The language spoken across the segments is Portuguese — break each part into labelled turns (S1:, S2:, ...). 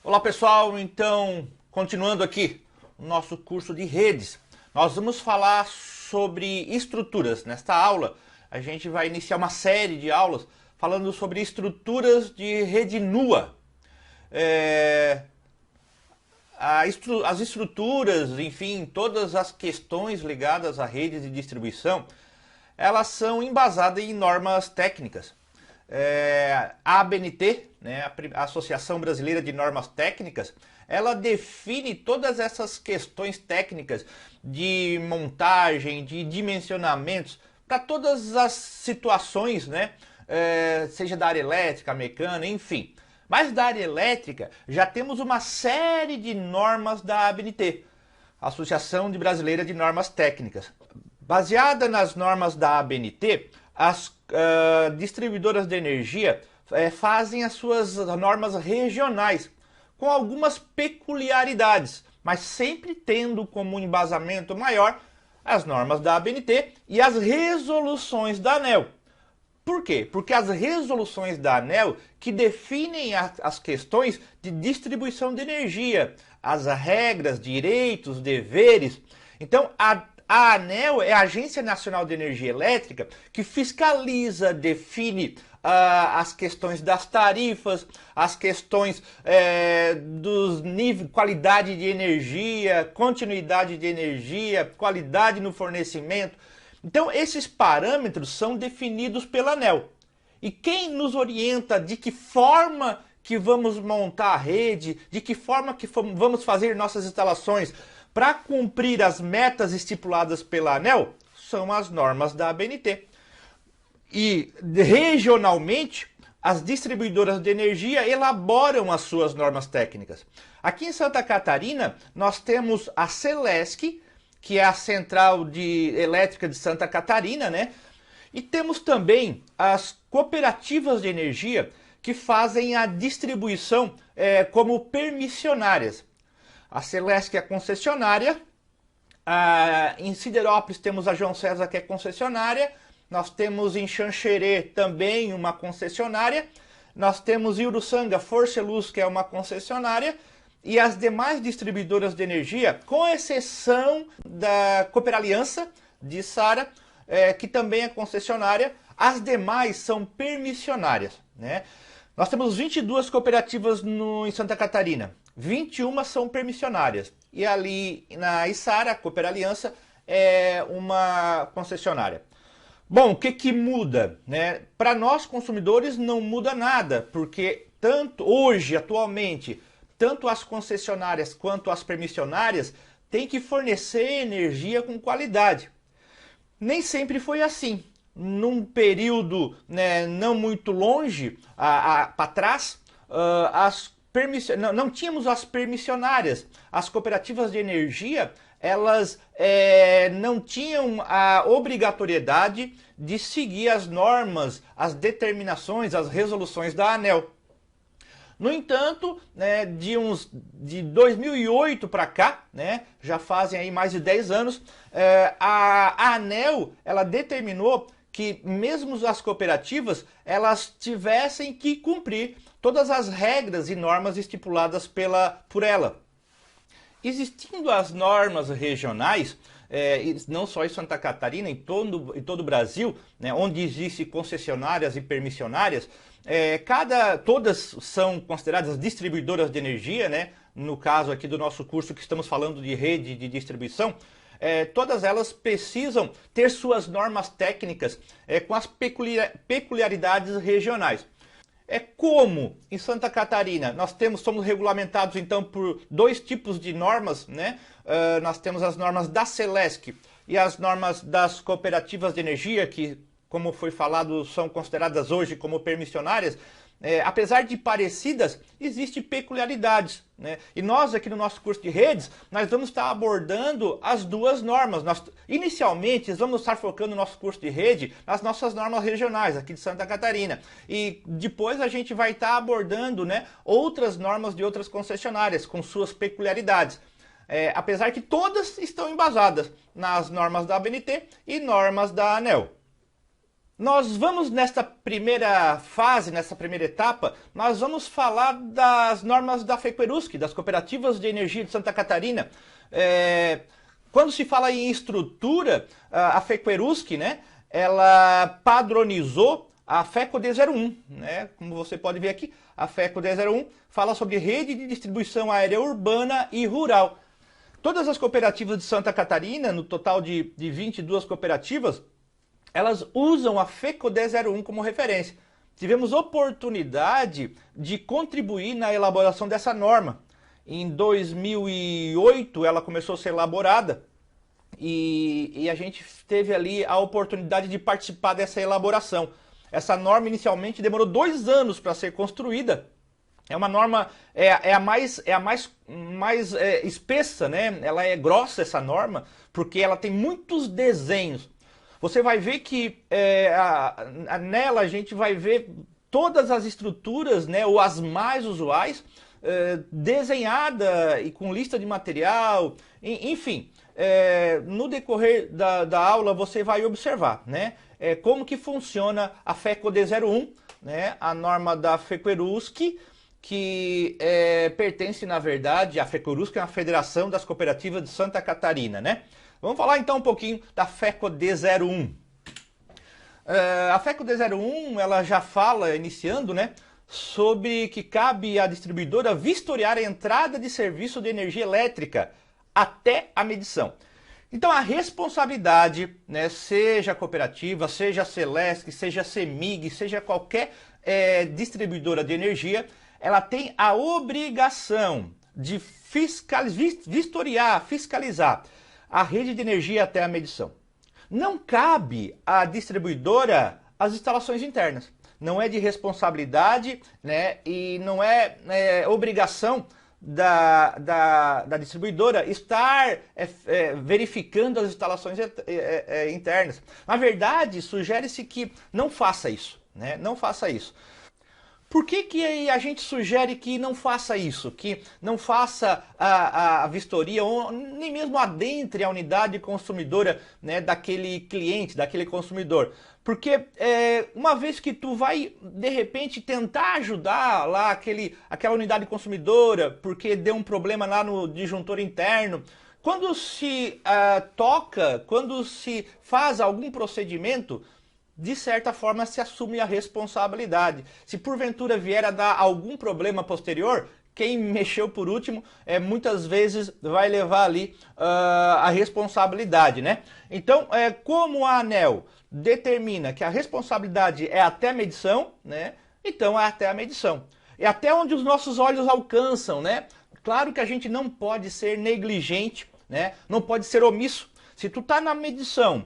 S1: Olá pessoal, então continuando aqui o nosso curso de redes, nós vamos falar sobre estruturas. Nesta aula a gente vai iniciar uma série de aulas falando sobre estruturas de rede nua. As estruturas, enfim, todas as questões ligadas a redes de distribuição, elas são embasadas em normas técnicas. A ABNT, né, a Associação Brasileira de Normas Técnicas, ela define todas essas questões técnicas de montagem, de dimensionamentos, para todas as situações, né, seja da área elétrica, mecânica, enfim. Mas da área elétrica já temos uma série de normas da ABNT, Associação Brasileira de Normas Técnicas. Baseada nas normas da ABNT, as distribuidoras de energia fazem as suas normas regionais, com algumas peculiaridades, mas sempre tendo como embasamento maior as normas da ABNT e as resoluções da ANEEL. Por quê? Porque as resoluções da ANEEL que definem as questões de distribuição de energia, as regras, direitos, deveres. Então, a ANEEL é a Agência Nacional de Energia Elétrica que fiscaliza, define as questões das tarifas, as questões dos níveis, qualidade de energia, continuidade de energia, qualidade no fornecimento. Então esses parâmetros são definidos pela ANEEL. E quem nos orienta de que forma que vamos montar a rede, de que forma que vamos fazer nossas instalações para cumprir as metas estipuladas pela ANEEL, são as normas da ABNT. E regionalmente, as distribuidoras de energia elaboram as suas normas técnicas. Aqui em Santa Catarina, nós temos a Celesc, que é a Central Elétrica de Santa Catarina, né? E temos também as cooperativas de energia que fazem a distribuição como permissionárias. A Celesc é a concessionária, em Siderópolis temos a João César, que é concessionária, nós temos em Xanxerê também uma concessionária, nós temos em Uruçanga Força e Luz, que é uma concessionária, e as demais distribuidoras de energia, com exceção da Cooperaliança de Sara, que também é concessionária, as demais são permissionárias, né? Nós temos 22 cooperativas em Santa Catarina, 21 são permissionárias, e ali na Içara, a Cooperaliança, é uma concessionária. Bom, o que muda, né? Para nós consumidores não muda nada, porque atualmente, tanto as concessionárias quanto as permissionárias têm que fornecer energia com qualidade. Nem sempre foi assim. Num período, né, não muito longe para trás, não tínhamos as permissionárias. As cooperativas de energia, elas não tinham a obrigatoriedade de seguir as normas, as determinações, as resoluções da ANEEL. No entanto, né, de 2008 para cá, né, já fazem aí mais de 10 anos, a ANEEL ela determinou que mesmo as cooperativas elas tivessem que cumprir todas as regras e normas estipuladas por ela. Existindo as normas regionais, não só em Santa Catarina, em todo o Brasil, né, onde existem concessionárias e permissionárias, todas são consideradas distribuidoras de energia, né, no caso aqui do nosso curso que estamos falando de rede de distribuição, todas elas precisam ter suas normas técnicas com as peculiaridades regionais. Como em Santa Catarina nós somos regulamentados então por dois tipos de normas, né? Nós temos as normas da Celesc e as normas das cooperativas de energia, que, como foi falado, são consideradas hoje como permissionárias. Apesar de parecidas, existem peculiaridades, né? E nós aqui no nosso curso de redes, nós vamos estar abordando as duas normas. Inicialmente, vamos estar focando no nosso curso de rede nas nossas normas regionais aqui de Santa Catarina. E depois a gente vai estar abordando, né, outras normas de outras concessionárias com suas peculiaridades. Apesar que todas estão embasadas nas normas da ABNT e normas da ANEEL. Nós vamos nesta primeira fase, nessa primeira etapa, nós vamos falar das normas da FECUERUSC, das Cooperativas de Energia de Santa Catarina. Quando se fala em estrutura, a FECUERUSC, né, ela padronizou a FECO D01, né? Como você pode ver aqui, a FECO D01 fala sobre rede de distribuição aérea urbana e rural. Todas as cooperativas de Santa Catarina, no total de 22 cooperativas, elas usam a FECO D01 como referência. Tivemos oportunidade de contribuir na elaboração dessa norma. Em 2008 ela começou a ser elaborada e a gente teve ali a oportunidade de participar dessa elaboração. Essa norma inicialmente demorou 2 anos para ser construída. É uma norma, a mais espessa, né? Ela é grossa, essa norma, porque ela tem muitos desenhos. Você vai ver que nela a gente vai ver todas as estruturas, né, ou as mais usuais, desenhada e com lista de material, enfim. No decorrer da aula você vai observar, né, como que funciona a FECO D01, né, a norma da FECUERUSC, que pertence, na verdade, a FECUERUSC é a Federação das Cooperativas de Santa Catarina, né? Vamos falar então um pouquinho da FECO D01. A FECO D01, ela já fala, iniciando, né, sobre que cabe à distribuidora vistoriar a entrada de serviço de energia elétrica até a medição. Então a responsabilidade, né, seja a cooperativa, seja a Celesc, seja a CEMIG, seja qualquer distribuidora de energia, ela tem a obrigação de vistoriar, fiscalizar a rede de energia até a medição. Não cabe à distribuidora as instalações internas. Não é de responsabilidade, né, e não é obrigação da distribuidora estar verificando as instalações internas. Na verdade, sugere-se que não faça isso, né? Não faça isso. Por que a gente sugere que não faça isso, que não faça a vistoria ou nem mesmo adentre a unidade consumidora, né, daquele cliente, daquele consumidor? Porque uma vez que tu vai, de repente, tentar ajudar lá aquela unidade consumidora, porque deu um problema lá no disjuntor interno, quando se toca, quando se faz algum procedimento, de certa forma se assume a responsabilidade. Se porventura vier a dar algum problema posterior, quem mexeu por último muitas vezes vai levar ali a responsabilidade, né? Então, como a ANEEL determina que a responsabilidade é até a medição, né? Então é até a medição. É até onde os nossos olhos alcançam, né? Claro que a gente não pode ser negligente, né? Não pode ser omisso. Se tu tá na medição,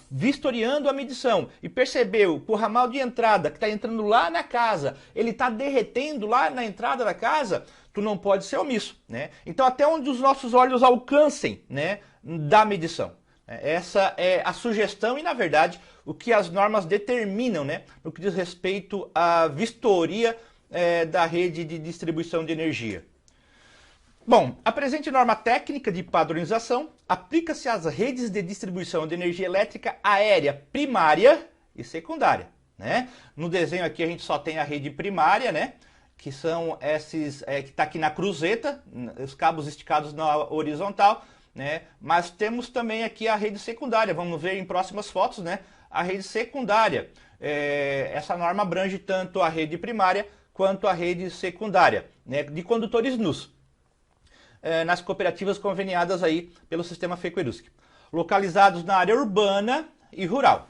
S1: vistoriando a medição e percebeu que o ramal de entrada que está entrando lá na casa, ele está derretendo lá na entrada da casa, tu não pode ser omisso, né? Então até onde os nossos olhos alcancem, né, da medição. Essa é a sugestão e, na verdade, o que as normas determinam, né, no que diz respeito à vistoria da rede de distribuição de energia. Bom, a presente norma técnica de padronização aplica-se às redes de distribuição de energia elétrica aérea primária e secundária, né? No desenho aqui a gente só tem a rede primária, né? Que são esses que está aqui na cruzeta, os cabos esticados na horizontal, né? Mas temos também aqui a rede secundária. Vamos ver em próximas fotos, né? A rede secundária. Essa norma abrange tanto a rede primária quanto a rede secundária, né? De condutores nus. Nas cooperativas conveniadas aí pelo sistema FECUERUSC, localizados na área urbana e rural.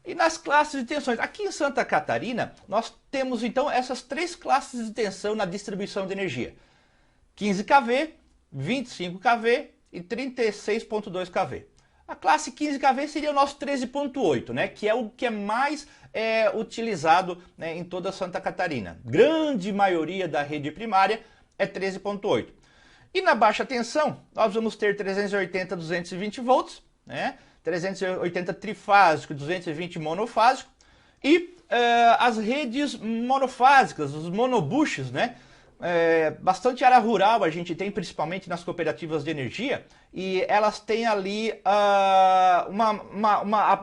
S1: E nas classes de tensões, aqui em Santa Catarina, nós temos então essas 3 classes de tensão na distribuição de energia: 15 kV, 25 kV e 36.2 kV. A classe 15 kV seria o nosso 13.8, né, que é o que é mais utilizado, né, em toda Santa Catarina. Grande maioria da rede primária é 13.8. E na baixa tensão, nós vamos ter 380, 220 volts, né? 380 trifásico, 220 monofásico. E as redes monofásicas, os monobuches, né? bastante área rural a gente tem, principalmente nas cooperativas de energia, e elas têm ali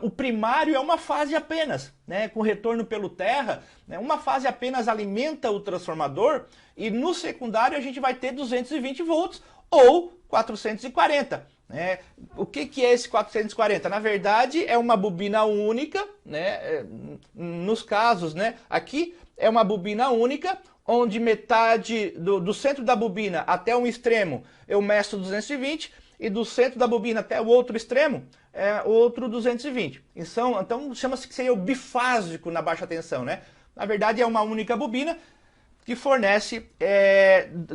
S1: o primário é uma fase apenas, né, com retorno pelo terra, né, uma fase apenas alimenta o transformador, e no secundário a gente vai ter 220 volts ou 440. Né? O que é esse 440? Na verdade é uma bobina única, né, nos casos, né, aqui é uma bobina única, onde metade do centro da bobina até um extremo eu meço 220 e do centro da bobina até o outro extremo é outro 220. Então chama-se que seria o bifásico na baixa tensão, né? Na verdade é uma única bobina que fornece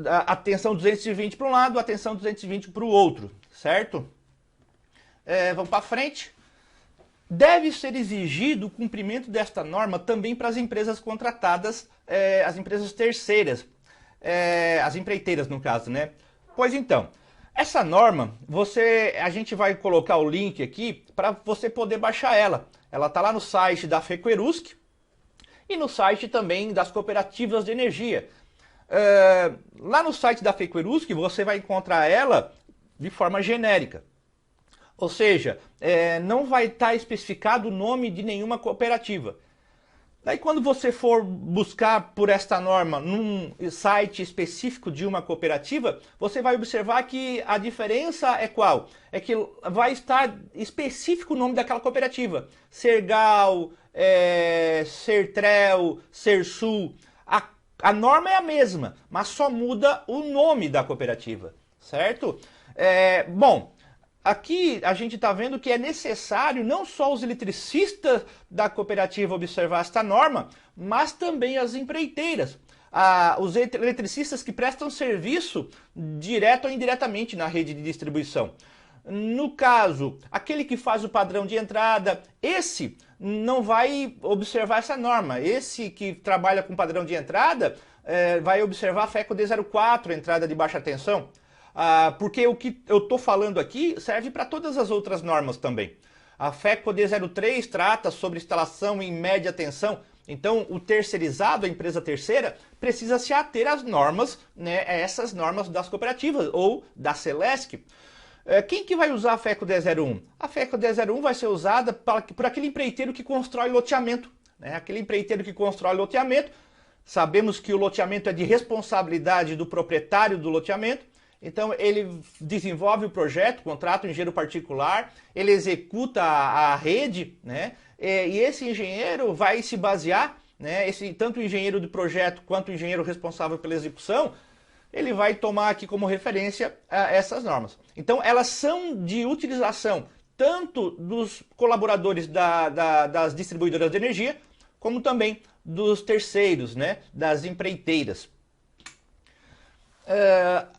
S1: a tensão 220 para um lado, a tensão 220 para o outro, certo? Vamos para frente. Deve ser exigido o cumprimento desta norma também para as empresas contratadas, as empresas terceiras, as empreiteiras no caso, né? Pois então, essa norma, a gente vai colocar o link aqui para você poder baixar ela. Ela está lá no site da FECOERUSC e no site também das cooperativas de energia. Lá no site da FECOERUSC você vai encontrar ela de forma genérica. Ou seja, não vai estar especificado o nome de nenhuma cooperativa. Daí quando você for buscar por esta norma num site específico de uma cooperativa, você vai observar que a diferença é qual? É que vai estar específico o nome daquela cooperativa. Sergal, Sertrel, Sersul. A norma é a mesma, mas só muda o nome da cooperativa, certo? Bom, aqui a gente está vendo que é necessário não só os eletricistas da cooperativa observar esta norma, mas também as empreiteiras. Os eletricistas que prestam serviço direto ou indiretamente na rede de distribuição. No caso, aquele que faz o padrão de entrada, esse não vai observar essa norma. Esse que trabalha com padrão de entrada vai observar a FECO D04, entrada de baixa tensão. Porque o que eu estou falando aqui serve para todas as outras normas também. A FECO D03 trata sobre instalação em média tensão. Então, o terceirizado, a empresa terceira, precisa se ater às normas, né, a essas normas das cooperativas ou da Celesc. Quem que vai usar a FECO D01? A FECO D01 vai ser usada por aquele empreiteiro que constrói loteamento. Né? Aquele empreiteiro que constrói loteamento, sabemos que o loteamento é de responsabilidade do proprietário do loteamento. Então ele desenvolve o projeto, contrata um engenheiro particular, ele executa a rede, né? E esse engenheiro vai se basear, né? Tanto o engenheiro do projeto quanto o engenheiro responsável pela execução, ele vai tomar aqui como referência essas normas. Então elas são de utilização tanto dos colaboradores das distribuidoras de energia, como também dos terceiros, né? Das empreiteiras.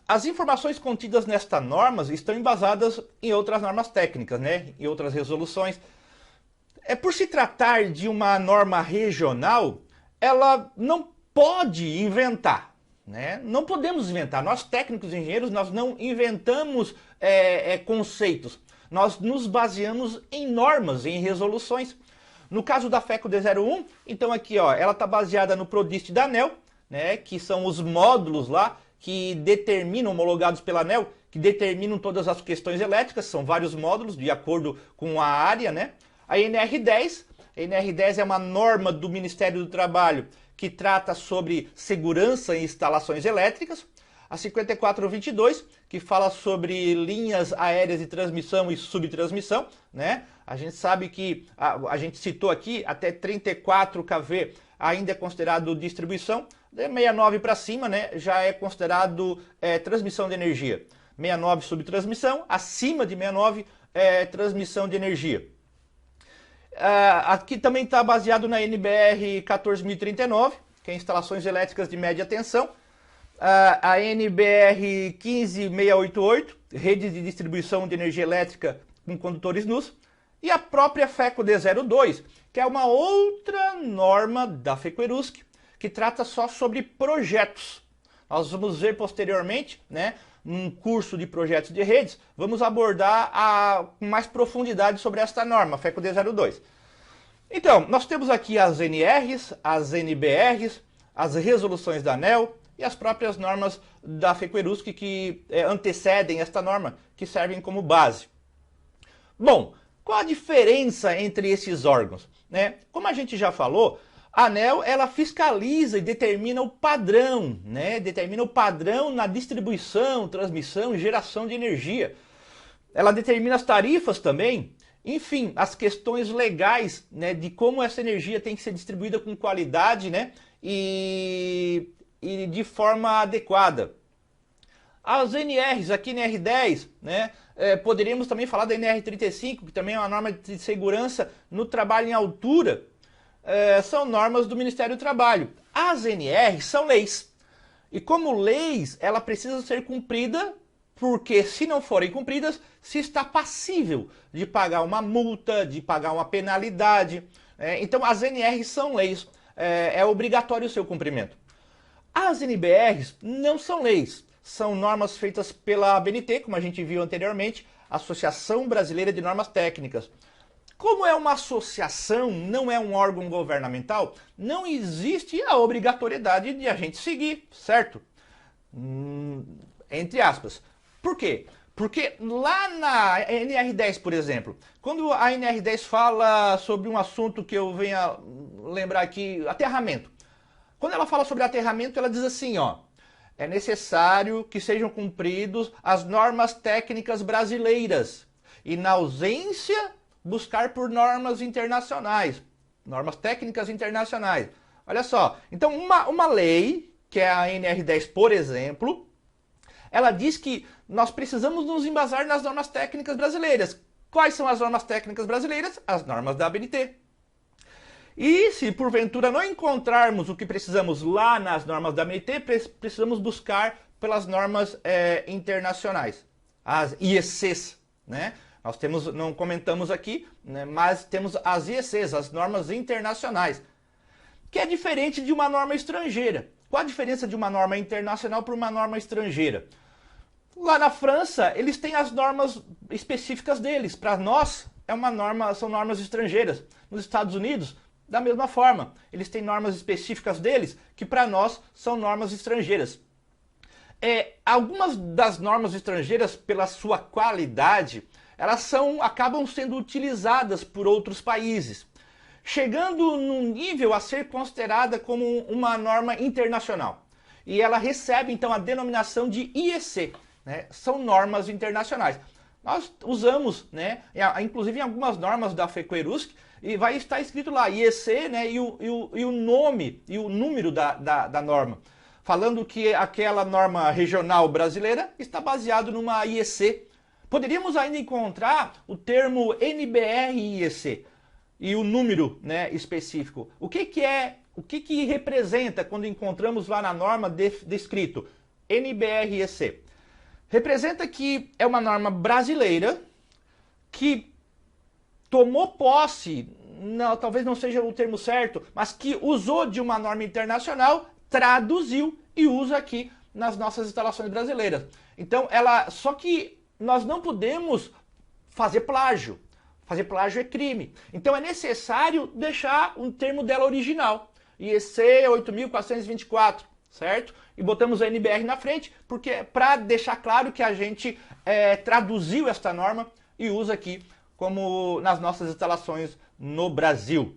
S1: As informações contidas nestas normas estão embasadas em outras normas técnicas, né? Em outras resoluções. Por se tratar de uma norma regional, ela não pode inventar. Né? Não podemos inventar. Nós técnicos e engenheiros, nós não inventamos conceitos. Nós nos baseamos em normas, em resoluções. No caso da FECO D01, então aqui ó, ela está baseada no PRODIST da ANEEL, né? Que são os módulos lá que determinam, homologados pela ANEEL, que determinam todas as questões elétricas, são vários módulos de acordo com a área, né? A NR10, a NR10 é uma norma do Ministério do Trabalho que trata sobre segurança em instalações elétricas. A 5422, que fala sobre linhas aéreas de transmissão e subtransmissão, né? A gente sabe que, a gente citou aqui, até 34 kV ainda é considerado distribuição, de 69 para cima, né, já é considerado transmissão de energia. 69 subtransmissão, acima de 69 transmissão de energia. Aqui também está baseado na NBR 14039, que é instalações elétricas de média tensão. A NBR 15688, rede de distribuição de energia elétrica com condutores nus. E a própria FECO D02, que é uma outra norma da FECOERUSC, que trata só sobre projetos. Nós vamos ver posteriormente, né, num curso de projetos de redes, vamos abordar com mais profundidade sobre esta norma, a FECO D02. Então, nós temos aqui as NRs, as NBRs, as resoluções da ANEEL e as próprias normas da FECUERUSC que antecedem esta norma, que servem como base. Bom, qual a diferença entre esses órgãos? Né? Como a gente já falou, a ANEEL ela fiscaliza e determina o padrão, né? Determina o padrão na distribuição, transmissão e geração de energia. Ela determina as tarifas também, enfim, as questões legais, né, de como essa energia tem que ser distribuída com qualidade, né, e de forma adequada. As NRs, aqui NR10, né, poderíamos também falar da NR35, que também é uma norma de segurança no trabalho em altura, são normas do Ministério do Trabalho. As NRs são leis, e como leis, ela precisa ser cumprida, porque se não forem cumpridas, se está passível de pagar uma multa, de pagar uma penalidade. Então as NRs são leis, é obrigatório o seu cumprimento. As NBRs não são leis, são normas feitas pela ABNT, como a gente viu anteriormente, Associação Brasileira de Normas Técnicas. Como é uma associação, não é um órgão governamental, não existe a obrigatoriedade de a gente seguir, certo? Entre aspas. Por quê? Porque lá na NR10, por exemplo, quando a NR10 fala sobre um assunto que eu venho a lembrar aqui, aterramento. Quando ela fala sobre aterramento, ela diz assim, ó, é necessário que sejam cumpridos as normas técnicas brasileiras e, na ausência, buscar por normas internacionais, normas técnicas internacionais. Olha só, então uma lei, que é a NR10, por exemplo, ela diz que nós precisamos nos embasar nas normas técnicas brasileiras. Quais são as normas técnicas brasileiras? As normas da ABNT. E se porventura não encontrarmos o que precisamos lá nas normas da ABNT, precisamos buscar pelas normas internacionais, as IECs, né? Nós temos, não comentamos aqui, né, mas temos as IECs, as normas internacionais, que é diferente de uma norma estrangeira. Qual a diferença de uma norma internacional para uma norma estrangeira? Lá na França, eles têm as normas específicas deles. Para nós, são normas estrangeiras. Nos Estados Unidos, da mesma forma. Eles têm normas específicas deles, que para nós são normas estrangeiras. Algumas das normas estrangeiras, pela sua qualidade, elas acabam sendo utilizadas por outros países, chegando num nível a ser considerada como uma norma internacional. E ela recebe, então, a denominação de IEC, né? São normas internacionais. Nós usamos, né, inclusive em algumas normas da FECUERUSC, e vai estar escrito lá, IEC, né, e o nome, e o número da norma, falando que aquela norma regional brasileira está baseado numa IEC. Poderíamos ainda encontrar o termo NBR-IEC e o número, né, específico. O que representa quando encontramos lá na norma descrito NBR-IEC? Representa que é uma norma brasileira que tomou posse, talvez não seja o termo certo, mas que usou de uma norma internacional, traduziu e usa aqui nas nossas instalações brasileiras. Então, só que nós não podemos fazer plágio. Fazer plágio é crime. Então é necessário deixar o termo dela original. IEC 8.424, certo? E botamos a NBR na frente, porque para deixar claro que a gente traduziu esta norma e usa aqui como nas nossas instalações no Brasil.